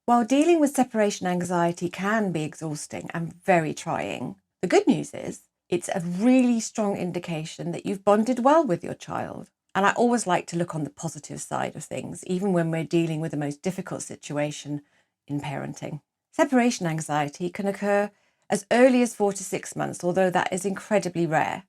While dealing with separation anxiety can be exhausting and very trying, the good news is it's a really strong indication that you've bonded well with your child. And I always like to look on the positive side of things, even when we're dealing with the most difficult situation in parenting. Separation anxiety can occur as early as 4 to 6 months, although that is incredibly rare.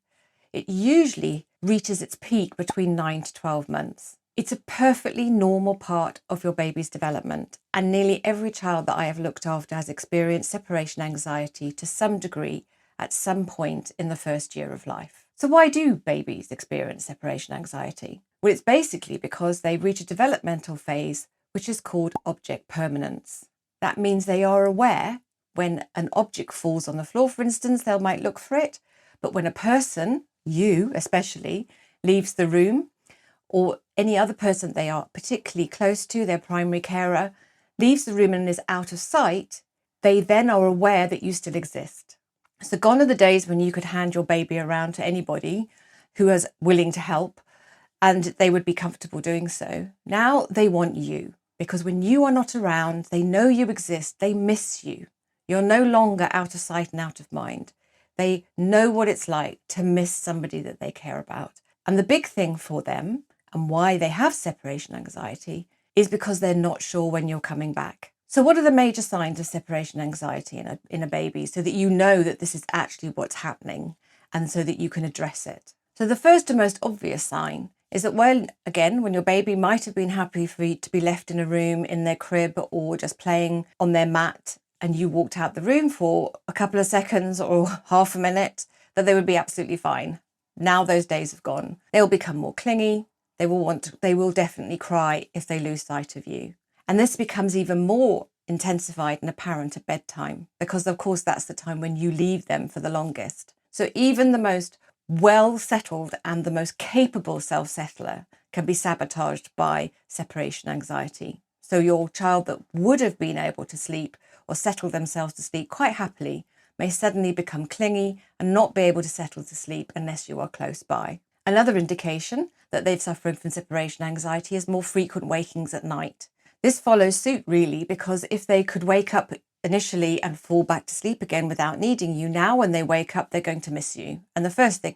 It usually reaches its peak between 9 to 12 months. It's a perfectly normal part of your baby's development, and nearly every child that I have looked after has experienced separation anxiety to some degree at some point in the first year of life. So why do babies experience separation anxiety? Well, it's basically because they reach a developmental phase which is called object permanence. That means they are aware when an object falls on the floor, for instance, they might look for it, but when a person, you especially, leaves the room, or any other person they are particularly close to, their primary carer, leaves the room and is out of sight, they then are aware that you still exist. So gone are the days when you could hand your baby around to anybody who was willing to help and they would be comfortable doing so. Now they want you, because when you are not around, they know you exist, they miss you. You're no longer out of sight and out of mind. They know what it's like to miss somebody that they care about. And the big thing for them, and why they have separation anxiety, is because they're not sure when you're coming back. So what are the major signs of separation anxiety in a baby, so that you know that this is actually what's happening and so that you can address it? So the first and most obvious sign is that when your baby might have been happy for you to be left in a room in their crib or just playing on their mat, and you walked out the room for a couple of seconds or half a minute, that they would be absolutely fine. Now those days have gone. They'll become more clingy. They will definitely cry if they lose sight of you. And this becomes even more intensified and apparent at bedtime, because of course that's the time when you leave them for the longest. So even the most well settled and the most capable self-settler can be sabotaged by separation anxiety. So your child that would have been able to sleep or settle themselves to sleep quite happily may suddenly become clingy and not be able to settle to sleep unless you are close by. Another indication that they're suffering from separation anxiety is more frequent wakings at night. This follows suit really, because if they could wake up initially and fall back to sleep again without needing you, now when they wake up, they're going to miss you. And the first thing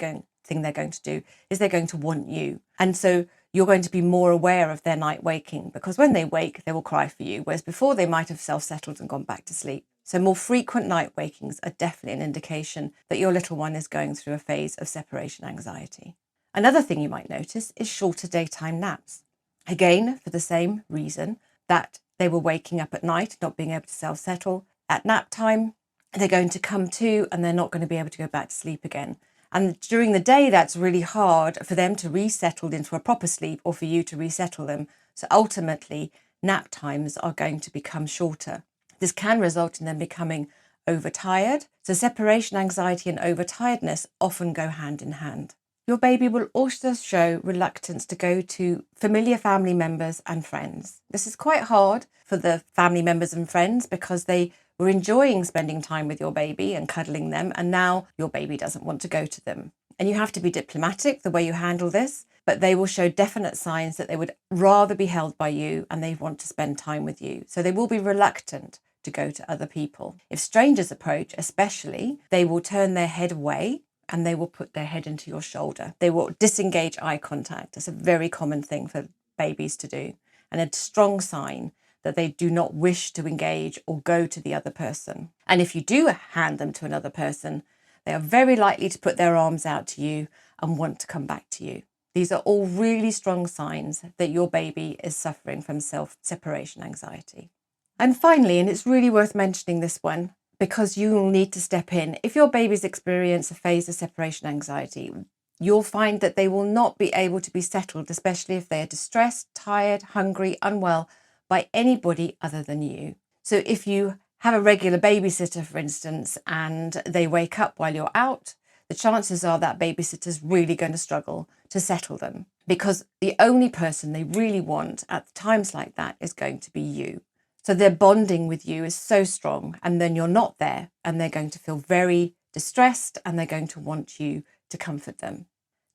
they're going to do is they're going to want you. And so you're going to be more aware of their night waking, because when they wake, they will cry for you, whereas before they might have self-settled and gone back to sleep. So more frequent night wakings are definitely an indication that your little one is going through a phase of separation anxiety. Another thing you might notice is shorter daytime naps. Again, for the same reason that they were waking up at night, not being able to self-settle. At nap time, they're going to come to and they're not going to be able to go back to sleep again. And during the day, that's really hard for them to resettle into a proper sleep or for you to resettle them. So ultimately, nap times are going to become shorter. This can result in them becoming overtired. So separation anxiety and overtiredness often go hand in hand. Your baby will also show reluctance to go to familiar family members and friends. This is quite hard for the family members and friends because they were enjoying spending time with your baby and cuddling them, and now your baby doesn't want to go to them. And you have to be diplomatic the way you handle this, but they will show definite signs that they would rather be held by you and they want to spend time with you. So they will be reluctant to go to other people. If strangers approach, especially, they will turn their head away and they will put their head into your shoulder. They will disengage eye contact. It's a very common thing for babies to do, and a strong sign that they do not wish to engage or go to the other person. And if you do hand them to another person, they are very likely to put their arms out to you and want to come back to you. These are all really strong signs that your baby is suffering from separation anxiety. And finally, and it's really worth mentioning this one, because you will need to step in. If your babies experience a phase of separation anxiety, you'll find that they will not be able to be settled, especially if they are distressed, tired, hungry, unwell, by anybody other than you. So if you have a regular babysitter, for instance, and they wake up while you're out, the chances are that babysitter's really going to struggle to settle them, because the only person they really want at times like that is going to be you. So their bonding with you is so strong, and then you're not there and they're going to feel very distressed and they're going to want you to comfort them.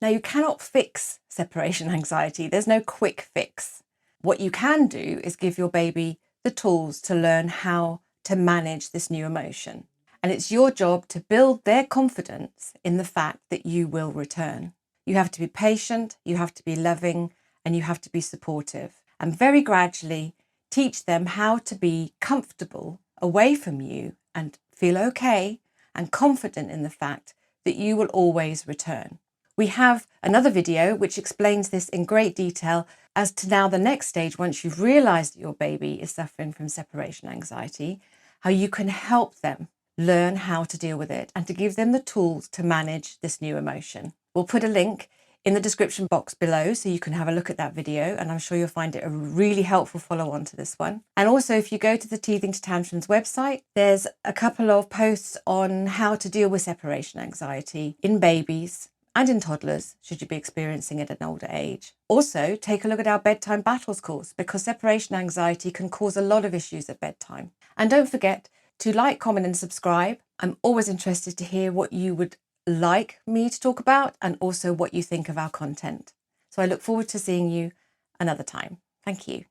Now, you cannot fix separation anxiety. There's no quick fix. What you can do is give your baby the tools to learn how to manage this new emotion. And it's your job to build their confidence in the fact that you will return. You have to be patient, you have to be loving, and you have to be supportive. And very gradually teach them how to be comfortable away from you and feel okay and confident in the fact that you will always return. We have another video which explains this in great detail as to now the next stage, once you've realised that your baby is suffering from separation anxiety, how you can help them learn how to deal with it and to give them the tools to manage this new emotion. We'll put a link in the description box below so you can have a look at that video, and I'm sure you'll find it a really helpful follow-on to this one. And also, if you go to the Teething to Tantrums website, there's a couple of posts on how to deal with separation anxiety in babies and in toddlers, should you be experiencing it at an older age. Also, take a look at our Bedtime Battles course, because separation anxiety can cause a lot of issues at bedtime. And don't forget to like, comment and subscribe. I'm always interested to hear what you would like me to talk about and also what you think of our content. So I look forward to seeing you another time. Thank you.